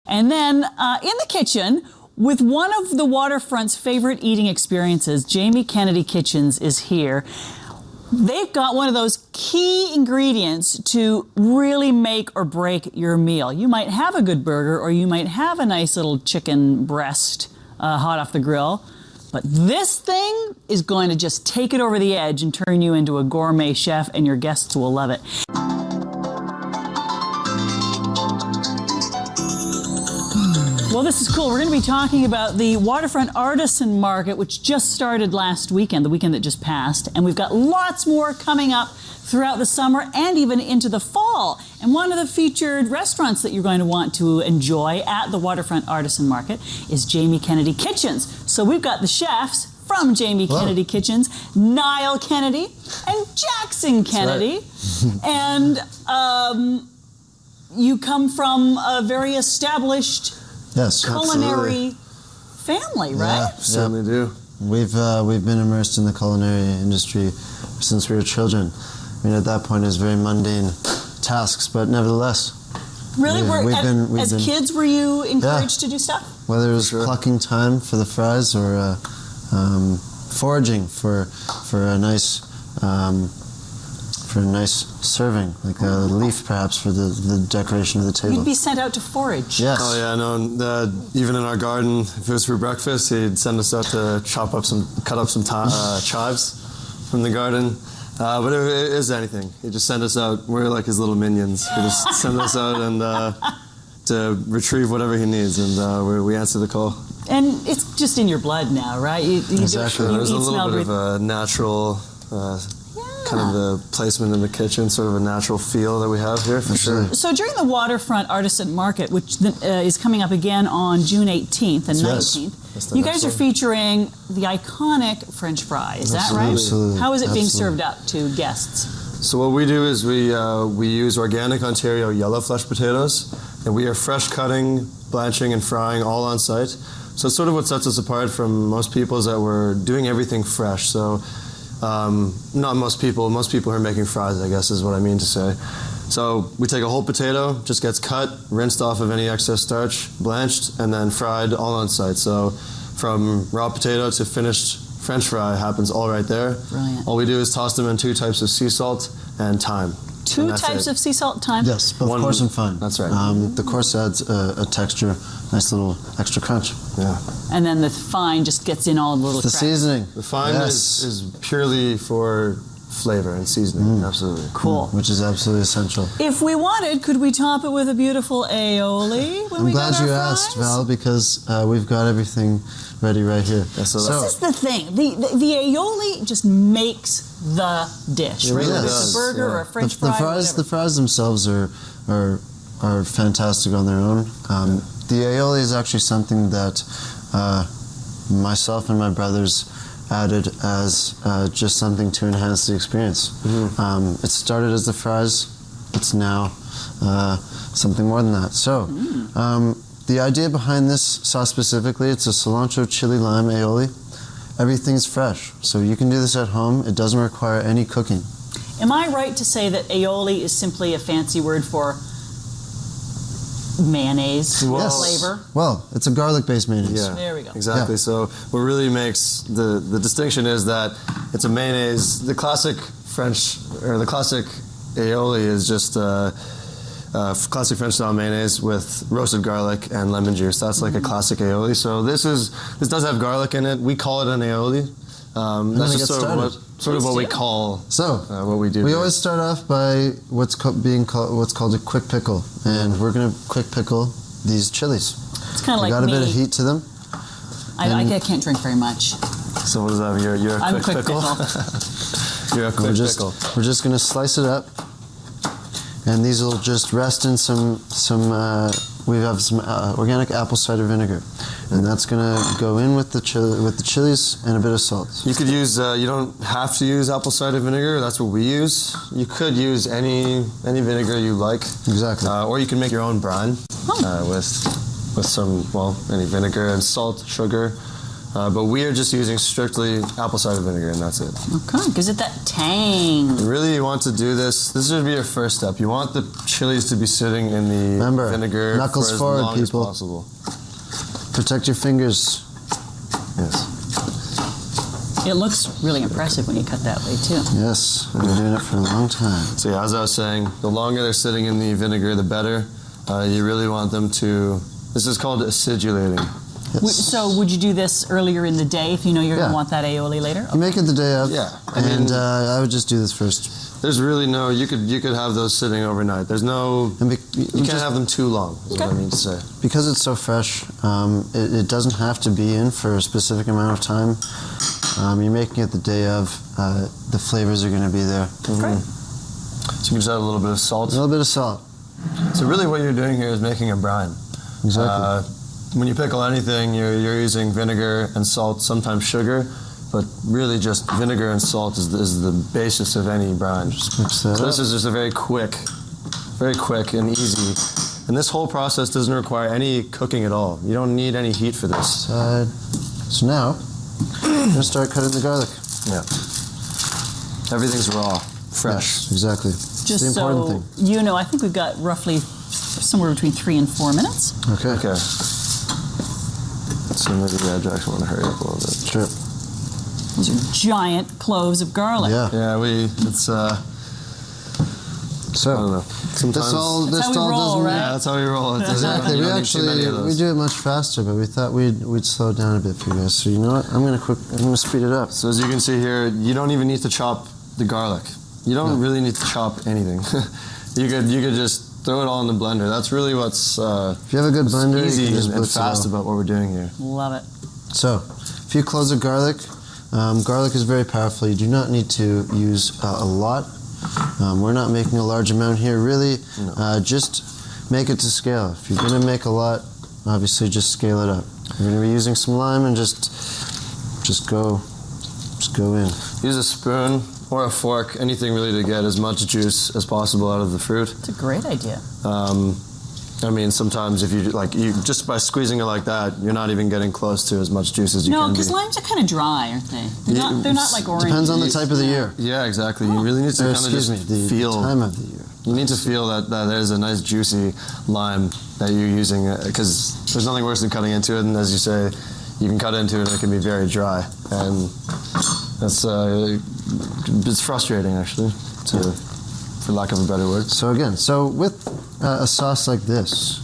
And then in the kitchen, with one of the Waterfront's favorite eating experiences, Jamie Kennedy Kitchens is here. They've got one of those key ingredients to really make or break your meal. You might have a good burger, or you might have a nice little chicken breast hot off the grill, but this thing is going to just take it over the edge and turn you into a gourmet chef, and your guests will love it. Well, this is cool. We're going to be talking about the Waterfront Artisan Market, which just started last weekend, the weekend that just passed. And we've got lots more coming up throughout the summer and even into the fall. And one of the featured restaurants that you're going to want to enjoy at the Waterfront Artisan Market is Jamie Kennedy Kitchens. So we've got the chefs from Jamie Kennedy Kitchens, Niall Kennedy and Jackson Kennedy. Right. And you come from a very established culinary family, right? Yeah, certainly do. We've been immersed in the culinary industry since we were children. I mean, at that point, it was very mundane tasks, but nevertheless. Really? As kids, were you encouraged to do stuff? Whether it was plucking thyme for the fries or foraging for a nice serving, like a leaf perhaps for the decoration of the table. You'd be sent out to forage. Yes. Oh yeah, no. Even in our garden, if it was for breakfast, he'd send us out to cut up some chives from the garden. But it is anything. He'd just send us out. We're like his little minions. He'd just send us out and to retrieve whatever he needs, and we answer the call. And it's just in your blood now, right? Exactly. There's a little bit of a natural. Kind of the placement in the kitchen, sort of a natural feel that we have here, for sure. So during the Waterfront Artisan Market, which is coming up again on June 18th and 19th, you guys are featuring the iconic French fry. Is that right? Absolutely. How is it being served up to guests? So what we do is we use organic Ontario yellow flesh potatoes, and we are fresh cutting, blanching, and frying all on site. So it's sort of what sets us apart from most people is that we're doing everything fresh. So not most people who are making fries, I guess is what I mean to say. So we take a whole potato, just gets cut, rinsed off of any excess starch, blanched, and then fried all on site. So from raw potato to finished French fry happens all right there. Brilliant. All we do is toss them in 2 types of sea salt and thyme. 2 types of sea salt, thyme? Yes, both coarse and fine. That's right. The coarse adds a texture, nice little extra crunch. Yeah. And then the fine just gets in all the little cracks. The seasoning. The fine is purely for flavor and seasoning, absolutely. Cool. Which is absolutely essential. If we wanted, could we top it with a beautiful aioli when I'm we glad got our you fries? asked, Val, because we've got everything ready right here. Yeah, so this is the thing. The aioli just makes the dish. It really whether does. it's a burger or a French fry. The fries themselves are fantastic on their own. The aioli is actually something that myself and my brothers added as just something to enhance the experience. It started as the fries. It's now something more than that. So the idea behind this sauce specifically, it's a cilantro chili lime aioli. Everything's fresh, so you can do this at home. It doesn't require any cooking. Am I right to say that aioli is simply a fancy word for mayonnaise flavor? Well, it's a garlic-based mayonnaise. Yeah, there we go. Exactly. Yeah. So what really makes the distinction is that it's a mayonnaise. The classic French or the classic aioli is just classic French style mayonnaise with roasted garlic and lemon juice. That's like a classic aioli. So this does have garlic in it. We call it an aioli. That's just sort of what we call what we do. We always start off by what's called a quick pickle, and we're going to quick pickle these chilies. It's kind of like got a bit of heat to them. I can't drink very much. So what is that? You're a quick pickle? You're a quick pickle. We're just going to slice it up, and these will just rest in some we have some organic apple cider vinegar, and that's gonna go in with the chilies and a bit of salt. You could use. You don't have to use apple cider vinegar. That's what we use. You could use any vinegar you like. Exactly. Or you can make your own brine with some any vinegar and salt, sugar. But we are just using strictly apple cider vinegar, and that's it. Okay, gives it that tang. Really, you want to do this. This should be your first step. You want the chilies to be sitting in the Remember, vinegar knuckles for as forward, long people. as possible. Protect your fingers. Yes. It looks really impressive when you cut that way too. Yes, I've been doing it for a long time. So yeah, as I was saying, the longer they're sitting in the vinegar, the better. You really want them to. This is called acidulating. Yes. So would you do this earlier in the day if you know you're going Yeah. to want that aioli later? You make it the day of. Yeah, I And mean- I would just do this first. There's really no. You could have those sitting overnight. There's no. And You can't have them too long. Is what I mean to say. because it's so fresh, it doesn't have to be in for a specific amount of time. You're making it the day of. The flavors are going to be there. Great. So you can just add a little bit of A salt. little bit of salt. So really, what you're doing here is making a brine. Exactly. When you pickle anything, you're using vinegar and salt, sometimes sugar, but really just vinegar and salt is the basis of any brine. Just mix that So up. this is just a very quick and easy. And this whole process doesn't require any cooking at all. You don't need any heat for this. So now, I'm going to start cutting the garlic. Yeah. Everything's raw, fresh. Yes, exactly. Just it's the important so you know, I think we've got roughly somewhere between 3 and 4 minutes. thing. Okay. Okay. So maybe I actually want to hurry up a little bit. Sure. Those are giant cloves of garlic. Yeah. Yeah, it's I So don't know. Sometimes this all That's how we roll, doesn't. right? Yeah, that's how we roll. It Exactly. You We don't need too many actually of those. we do it much faster, but we thought we'd slow it down a bit for you guys. So you know what? I'm gonna speed it up. So as you can see here, you don't even need to chop the garlic. You don't really need to chop anything. you could just throw it all in the blender. That's really what's If you have a good blender, you easy can just and blitz it fast all. about what we're doing here. Love it. So, a few cloves of garlic. Garlic is very powerful. You do not need to use a lot. We're not making a large amount here. Really, just make it to scale. If you're going to make a lot, obviously just scale it up. You're going to be using some lime and just go in. Use a spoon or a fork, anything really to get as much juice as possible out of the fruit. It's a great idea. I mean, sometimes if you just by squeezing it like that, you're not even getting close to as much juice as you No, can be. because limes are kind of dry, aren't they? They're not like oranges. Depends on the type of the year. Yeah, exactly. You really need to kind of Excuse just me, the feel. time of the year. You need to feel that there's a nice juicy lime that you're using, because there's nothing worse than cutting into it. And as you say, you can cut into it and it can be very dry, and that's it's frustrating actually, for lack of a better word. So again, with a sauce like this,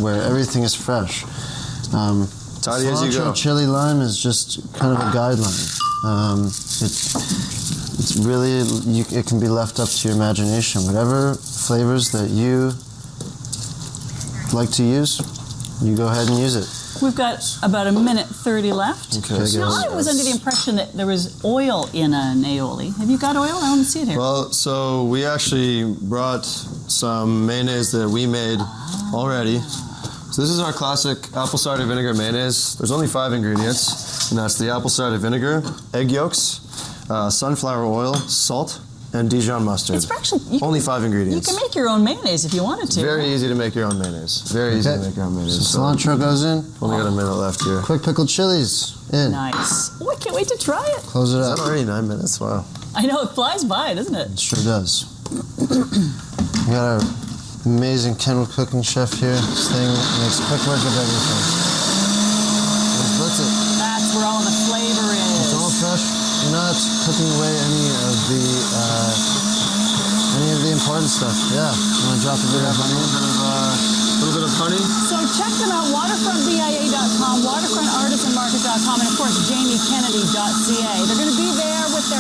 where everything is fresh, Tidy as you cilantro, go. chili, lime is just kind of a guideline. It's really it can be left up to your imagination. Whatever flavors that you like to use, you go ahead and use it. We've got about 1:30 left. Okay, so Now, I was under the impression that there was oil in an aioli. Have you got oil? I don't see it here. Well, so we actually brought some mayonnaise that we made already. So this is our classic apple cider vinegar mayonnaise. There's only 5 ingredients, and that's the apple cider vinegar, egg yolks, sunflower oil, salt, and Dijon mustard. It's actually Only 5 you ingredients. can make your own mayonnaise if you wanted to. Very easy to make your own mayonnaise. Very easy to make your own mayonnaise. So cilantro goes in. Only got a minute left here. Quick pickled chilies in. Nice. Oh, I can't wait to try it. Close it Is up. that already 9 minutes? Wow. I know it flies by, doesn't it? It sure does. We got our amazing Kenwood cooking chef here. This thing makes quick work of everything. Let's blitz it. That's where all the flavor It's all is. fresh. You're not cooking away any of the important stuff. Yeah. You want to drop a bit of honey? A little bit of honey. So check them out, waterfrontbia.com, waterfrontartisanmarket.com, and of course, jamiekennedy.ca. They're going to be there with their